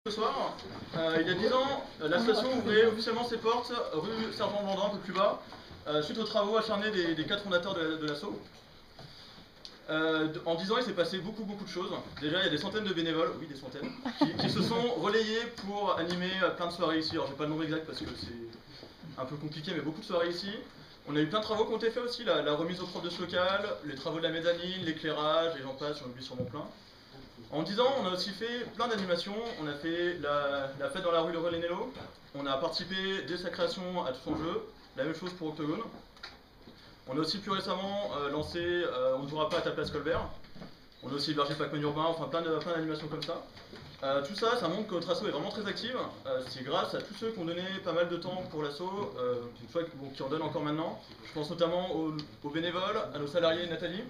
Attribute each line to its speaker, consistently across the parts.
Speaker 1: Ce soir, il y a 10 ans, l'association ouvrait officiellement ses portes rue Sergent-Blandan, un peu plus bas, suite aux travaux acharnés des 4 fondateurs de l'asso. En 10 ans, il s'est passé beaucoup de choses. Déjà, il y a des centaines de bénévoles, oui, des centaines, qui se sont relayés pour animer plein de soirées ici. Alors, j'ai pas le nombre exact parce que c'est un peu compliqué, mais beaucoup de soirées ici. On a eu plein de travaux qui ont été faits aussi, la remise au propre de ce local, les travaux de la mezzanine, l'éclairage, et j'en passe, j'en oublie sûrement plein. En 10 ans, on a aussi fait plein d'animations. On a fait la fête dans la rue Le Relais-Nello. On a participé dès sa création à tout son jeu. La même chose pour Octogone. On a aussi plus récemment lancé On ne jouera pas à ta place Colbert. On a aussi hébergé Pac-Man Urbain, enfin plein d'animations comme ça. Tout ça, ça montre que notre asso est vraiment très active. C'est grâce à tous ceux qui ont donné pas mal de temps pour l'asso, qui en donnent encore maintenant. Je pense notamment aux bénévoles, à nos salariés Nathalie.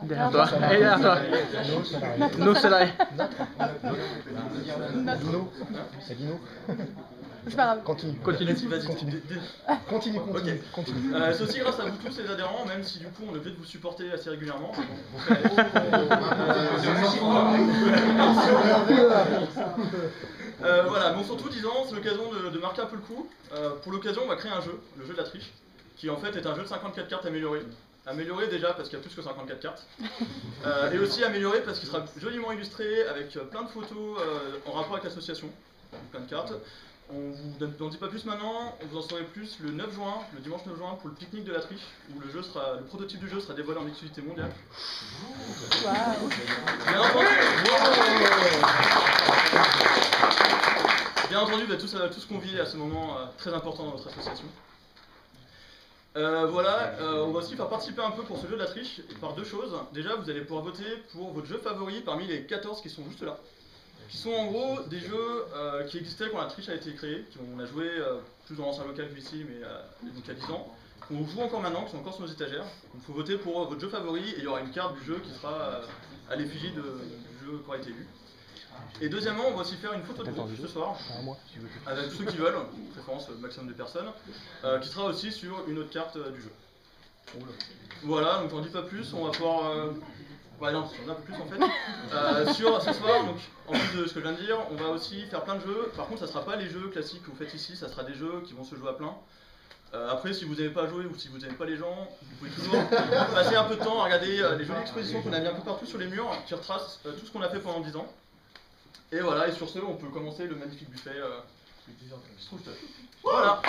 Speaker 2: Derrière toi. Et derrière toi. Nos salariés.
Speaker 3: Dino. C'est Dino.
Speaker 4: C'est pas grave.
Speaker 3: Continue.
Speaker 2: Continue.
Speaker 3: Continue.
Speaker 1: C'est aussi grâce à vous tous les adhérents, même si du coup on est obligé de vous supporter assez régulièrement. Voilà, donc surtout 10 ans, c'est l'occasion de marquer un peu le coup. Pour l'occasion, on va créer un jeu, le jeu de la triche, qui en fait est un jeu de 54 cartes amélioré. Amélioré déjà parce qu'il y a plus que 54 cartes. Et aussi amélioré parce qu'il sera joliment illustré avec plein de photos en rapport avec l'association. Plein de cartes. On vous en dit pas plus maintenant, vous en saurez plus le 9 juin, le dimanche 9 juin pour le pique-nique de la triche, où le prototype du jeu sera dévoilé en exclusivité mondiale. Bien entendu, vous êtes tous conviés à ce moment très important dans votre association. Voilà, on va aussi faire participer un peu pour ce jeu de la triche par deux choses. Déjà, vous allez pouvoir voter pour votre jeu favori parmi les 14 qui sont juste là. Qui sont en gros des jeux qui existaient quand la triche a été créée, qu'on a joué plus dans l'ancien local qu'ici, mais donc il y a 10 ans, qu'on joue encore maintenant, qui sont encore sur nos étagères. Donc il faut voter pour votre jeu favori et il y aura une carte du jeu qui sera à l'effigie du jeu qui aura été élu. Et deuxièmement, on va aussi faire une photo de groupe ce soir, avec tous ceux qui veulent, de préférence maximum de personnes, qui sera aussi sur une autre carte du jeu. Voilà, donc j'en dis pas plus, on va pouvoir... Ouais, non, on a un peu plus en fait. Sur ce soir, donc, en plus de ce que je viens de dire, on va aussi faire plein de jeux. Par contre, ça sera pas les jeux classiques que vous faites ici, ça sera des jeux qui vont se jouer à plein. Après, si vous n'avez pas joué ou si vous n'aimez pas les gens, vous pouvez toujours passer un peu de temps à regarder les jolies expositions qu'on a mis un peu partout sur les murs, qui retracent tout ce qu'on a fait pendant 10 ans. Et voilà, et sur ce, on peut commencer le magnifique buffet qui se trouve. Voilà.